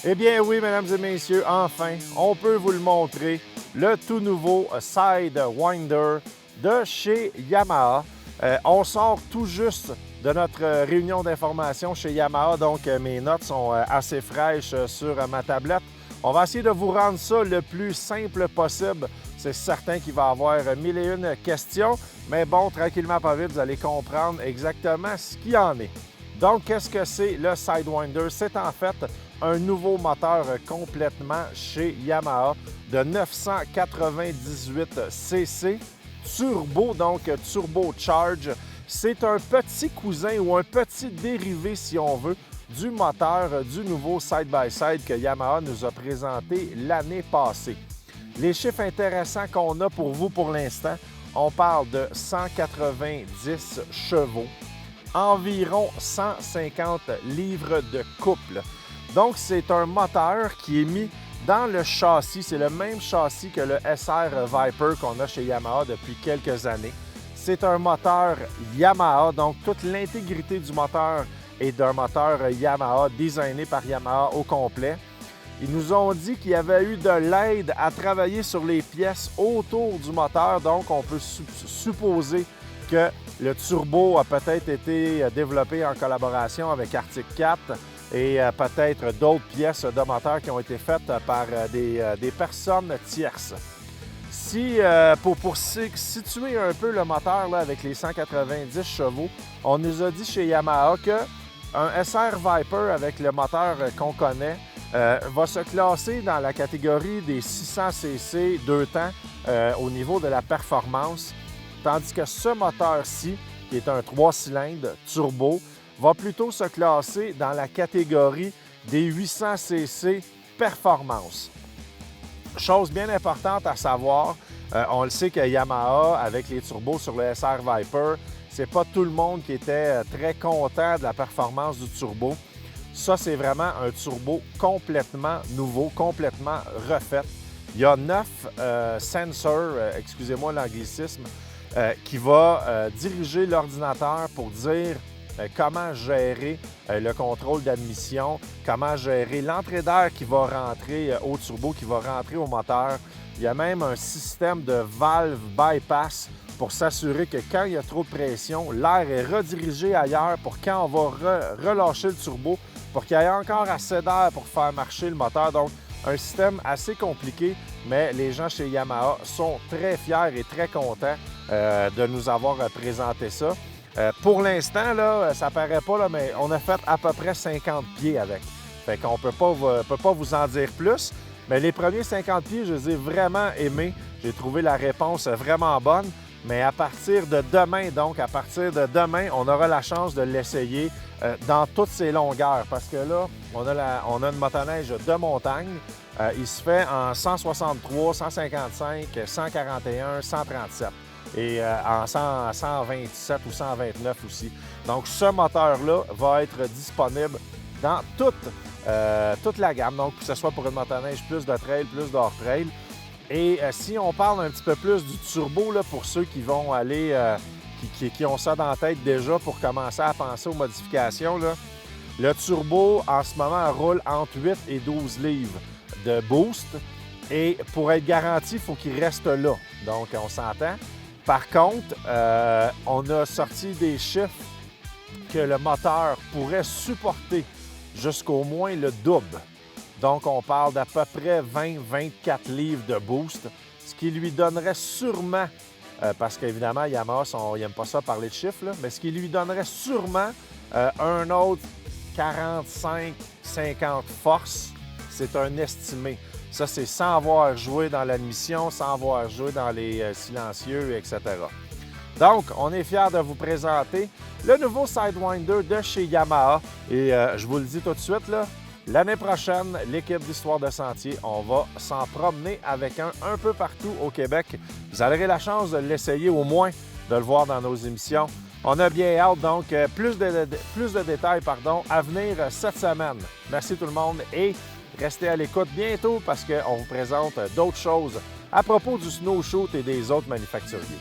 Eh bien oui, mesdames et messieurs, enfin, on peut vous le montrer, le tout nouveau Sidewinder de chez Yamaha. On sort tout juste de notre réunion d'information chez Yamaha, donc mes notes sont assez fraîches sur ma tablette. On va essayer de vous rendre ça le plus simple possible. C'est certain qu'il va y avoir mille et une questions, mais bon, tranquillement pas vite, vous allez comprendre exactement ce qu'il en est. Donc, qu'est-ce que c'est le Sidewinder? C'est en fait un nouveau moteur complètement chez Yamaha de 998 cc turbo, donc turbocharge. C'est un petit cousin ou un petit dérivé, si on veut, du moteur du nouveau side-by-side que Yamaha nous a présenté l'année passée. Les chiffres intéressants qu'on a pour vous pour l'instant, on parle de 190 chevaux, environ 150 livres de couple. Donc, c'est un moteur qui est mis dans le châssis. C'est le même châssis que le SR Viper qu'on a chez Yamaha depuis quelques années. C'est un moteur Yamaha, donc toute l'intégrité du moteur est d'un moteur Yamaha, designé par Yamaha au complet. Ils nous ont dit qu'il y avait eu de l'aide à travailler sur les pièces autour du moteur, donc on peut supposer que le turbo a peut-être été développé en collaboration avec Arctic Cat et peut-être d'autres pièces de moteur qui ont été faites par des personnes tierces. Pour situer un peu le moteur là, avec les 190 chevaux, on nous a dit chez Yamaha qu'un SR Viper avec le moteur qu'on connaît va se classer dans la catégorie des 600 cc 2 temps au niveau de la performance, tandis que ce moteur-ci, qui est un 3 cylindres turbo, va plutôt se classer dans la catégorie des 800 cc performance. Chose bien importante à savoir, on le sait que Yamaha, avec les turbos sur le SR Viper, c'est pas tout le monde qui était très content de la performance du turbo. Ça, c'est vraiment un turbo complètement nouveau, complètement refait. Il y a 9 sensors, excusez-moi l'anglicisme, qui va diriger l'ordinateur pour dire comment gérer le contrôle d'admission, comment gérer l'entrée d'air qui va rentrer au turbo, qui va rentrer au moteur. Il y a même un système de valve bypass pour s'assurer que quand il y a trop de pression, l'air est redirigé ailleurs pour quand on va relâcher le turbo, pour qu'il y ait encore assez d'air pour faire marcher le moteur. Donc, un système assez compliqué, mais les gens chez Yamaha sont très fiers et très contents de nous avoir présenté ça. Pour l'instant, là, ça paraît pas, là, mais on a fait à peu près 50 pieds avec. Fait qu'on peut pas vous en dire plus. Mais les premiers 50 pieds, je les ai vraiment aimés. J'ai trouvé la réponse vraiment bonne. Mais à partir de demain, on aura la chance de l'essayer dans toutes ses longueurs. Parce que là, on a une motoneige de montagne. Il se fait en 163, 155, 141, 137. Et en 127 ou 129 aussi. Donc, ce moteur-là va être disponible dans toute la gamme. Donc, que ce soit pour une motoneige plus de trail, plus d'hors-trail. Et si on parle un petit peu plus du turbo, là, pour ceux qui vont aller, qui ont ça dans la tête déjà pour commencer à penser aux modifications, là, le turbo, en ce moment, roule entre 8 et 12 livres de boost. Et pour être garanti, il faut qu'il reste là. Donc, on s'entend. Par contre, on a sorti des chiffres que le moteur pourrait supporter jusqu'au moins le double. Donc, on parle d'à peu près 20-24 livres de boost, ce qui lui donnerait sûrement, parce qu'évidemment, Yamaha, ils n'aiment pas ça parler de chiffres, là, mais ce qui lui donnerait sûrement un autre 45-50 forces, c'est un estimé. Ça, c'est sans avoir joué dans l'admission, sans avoir joué dans les silencieux, etc. Donc, on est fiers de vous présenter le nouveau Sidewinder de chez Yamaha. Et je vous le dis tout de suite, là, l'année prochaine, l'équipe d'Histoire de Sentier, on va s'en promener avec un peu partout au Québec. Vous aurez la chance de l'essayer, au moins de le voir dans nos émissions. On a bien hâte, donc plus de détails à venir cette semaine. Merci tout le monde et restez à l'écoute bientôt parce qu'on vous présente d'autres choses à propos du snowshoot et des autres manufacturiers.